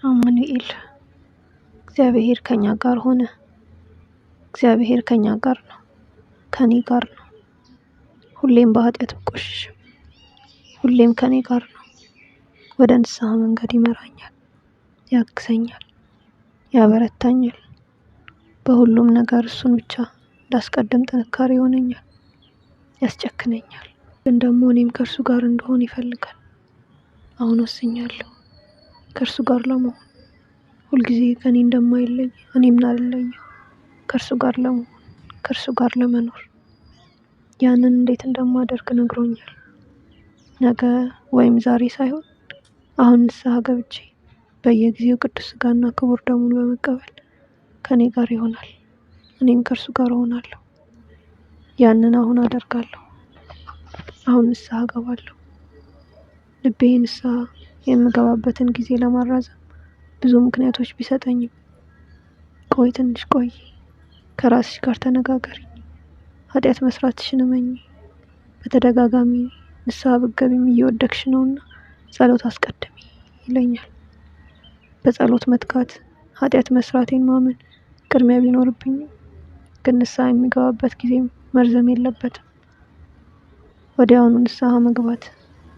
አማኑኤል እግዚአብሔር ከኛ ጋር ሆነ። እግዚአብሔር ከኛ ጋር ነው፣ ከኔ ጋር ነው። ሁሌም በኃጢአት ብቆሽሽም ሁሌም ከኔ ጋር ነው። ወደ ንስሐ መንገድ ይመራኛል፣ ያግዘኛል፣ ያበረታኛል። በሁሉም ነገር እሱን ብቻ እንዳስቀድም ጥንካሬ ይሆነኛል፣ ያስጨክነኛል። ግን ደግሞ እኔም ከእርሱ ጋር እንደሆን ይፈልጋል። አሁን ወስኛለሁ ከእርሱ ጋር ለመሆን። ሁልጊዜ ከኔ እንደማይለይ እኔም ላልለየው ከእርሱ ጋር ለመሆን፣ ከእርሱ ጋር ለመኖር። ያንን እንዴት እንደማደርግ ነግሮኛል። ነገ ወይም ዛሬ ሳይሆን አሁን ንስሐ ገብቼ በየጊዜው ቅዱስ ሥጋና ክቡር ደሙን በመቀበል ከኔ ጋር ይሆናል፣ እኔም ከእርሱ ጋር እሆናለሁ። ያንን አሁን አደርጋለሁ። አሁን ንስሐ እገባለሁ። ልቤ ንስሐ የምገባበትን ጊዜ ለማራዘም ብዙ ምክንያቶች ቢሰጠኝም፣ ቆይ ትንሽ ቆይ፣ ከራስሽ ጋር ተነጋገሪ፣ ኃጢአት መስራትሽን እመኚ፣ በተደጋጋሚ ንስሐ ብትገቢም እየወደቅሽ ነውና ጸሎት አስቀድሚ ይለኛል። በጸሎት መትጋት፣ ኃጢአት መስራቴን ማመን ቅድሚያ ቢኖርብኝም ግን ንስሐ የሚገባበት ጊዜ መርዘም የለበትም። ወዲያውኑ ንስሐ መግባት፣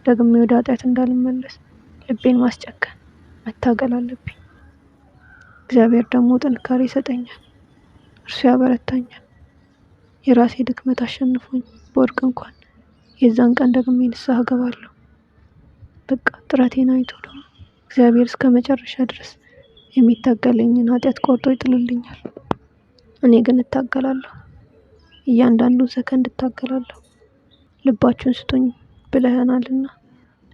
ደግሜ ወደ ኃጢአት እንዳልመለስ ልቤን ማስጨከን፣ መታገል አለብኝ። እግዚአብሔር ደግሞ ጥንካሬ ይሰጠኛል፣ እርሱ ያበረታኛል። የራሴ ድክመት አሸንፎኝ በወድቅ እንኳን የዛን ቀን ደግሜ ንስሐ እገባለሁ። በቃ ጥረቴን አይቶ ደግሞ እግዚአብሔር እስከ መጨረሻ ድረስ የሚታገለኝን ኃጢአት ቆርጦ ይጥልልኛል። እኔ ግን እታገላለሁ፣ እያንዳንዱን ሰከንድ እታገላለሁ። ልባችሁን ስጡኝ ብለኸናልና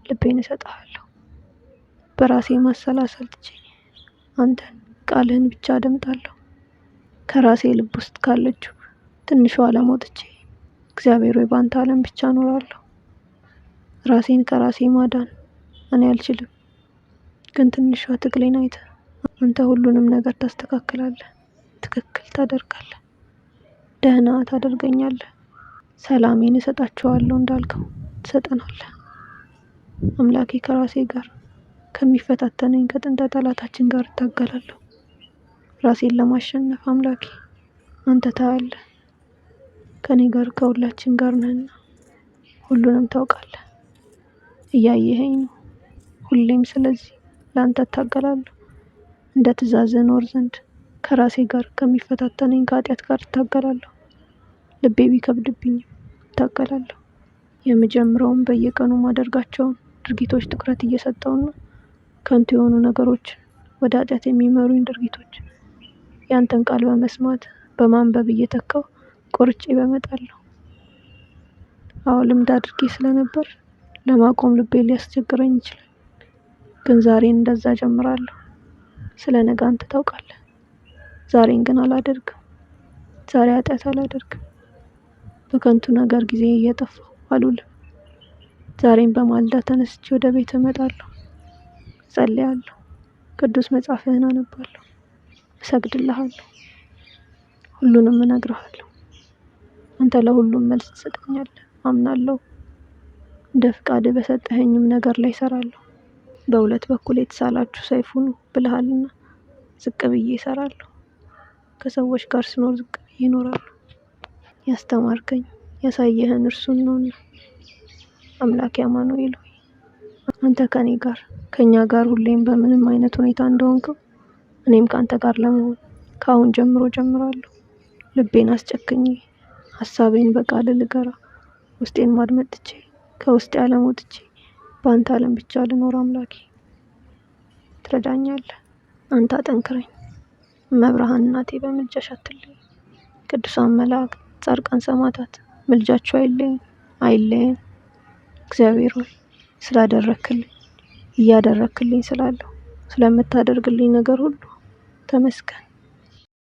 ልቤን እሰጥሃለሁ። በራሴ ማሰላሰል ትቼ አንተን ቃልህን ብቻ አደምጣለሁ። ከራሴ ልብ ውስጥ ካለችው ትንሿ ዓለም ወጥቼ እግዚአብሔር ሆይ በአንተ ዓለም ብቻ እኖራለሁ። ራሴን ከራሴ ማዳን እኔ አልችልም፣ ግን ትንሿ ትግሌን አይተህ አንተ ሁሉንም ነገር ታስተካክላለህ፣ ትክክል ታደርጋለህ፣ ደህና ታደርገኛለህ። ሰላሜን እሰጣቸዋለሁ እንዳልከው ትሰጠናለህ። አምላኬ ከራሴ ጋር ከሚፈታተነኝ ከጥንተ ጠላታችን ጋር እታገላለሁ። ራሴን ለማሸነፍ አምላኬ አንተ ታያለህ። ከኔ ጋር ከሁላችን ጋር ነህና ሁሉንም ታውቃለህ፣ እያየኸኝ ነው ሁሌም። ስለዚህ ለአንተ እታገላለሁ። እንደ ትእዛዝህ እኖር ዘንድ ከራሴ ጋር ከሚፈታተነኝ ከኃጢአት ጋር እታገላለሁ። ልቤ ቢከብድብኝም እታገላለሁ። የምጀምረውን በየቀኑ ማደርጋቸውን ድርጊቶች ትኩረት እየሰጠውና ከንቱ የሆኑ ነገሮች፣ ወደ ኃጢአት የሚመሩኝ ድርጊቶች ያንተን ቃል በመስማት በማንበብ እየተካው ቆርጬ በመጣለሁ። አዎ ልምድ አድርጌ ስለነበር ለማቆም ልቤ ሊያስቸግረኝ ይችላል። ግን ዛሬን እንደዛ ጀምራለሁ። ስለ ነገ አንተ ታውቃለህ። ዛሬን ግን አላደርግም። ዛሬ ኃጢአት አላደርግም። በከንቱ ነገር ጊዜ እየጠፋሁ አልውልም። ዛሬን በማልዳ ተነስቼ ወደ ቤት እመጣለሁ፣ እጸልያለሁ፣ ቅዱስ መጽሐፍህን አነባለሁ፣ እሰግድልሃለሁ፣ ሁሉንም እነግርሃለሁ። አንተ ለሁሉም መልስ ትሰጠኛለህ አምናለሁ። እንደ ፍቃድህ በሰጠኸኝም ነገር ላይ እሰራለሁ። በሁለት በኩል የተሳላችሁ ሰይፍ ሁኑ ብለሃልና ዝቅ ብዬ እሰራለሁ። ከሰዎች ጋር ስኖር ዝቅ ብዬ እኖራለሁ። ያስተማርከኝ ያሳየህን እርሱን ነውና አምላኬ አማኑኤል ሆይ አንተ ከኔ ጋር ከኛ ጋር ሁሌም በምንም አይነት ሁኔታ እንደሆንከው እኔም ከአንተ ጋር ለመሆን ከአሁን ጀምሮ ጀምራለሁ። ልቤን አስጨክኜ ሀሳቤን በቃል ልገራ፣ ውስጤን ማድመጥ ትቼ ከውስጤ ዓለም ወጥቼ በአንተ ዓለም ብቻ ልኖር። አምላኬ ትረዳኛለህ፣ አንተ አጠንክረኝ። መብርሃን እናቴ በምልጃሽ አትለኝ። ቅዱሳን መላእክት፣ ጻድቃን፣ ሰማዕታት ምልጃቸው አይለየን። እግዚአብሔር ሆይ ስላደረክልኝ እያደረክልኝ ስላለው ስለምታደርግልኝ ነገር ሁሉ ተመስገን።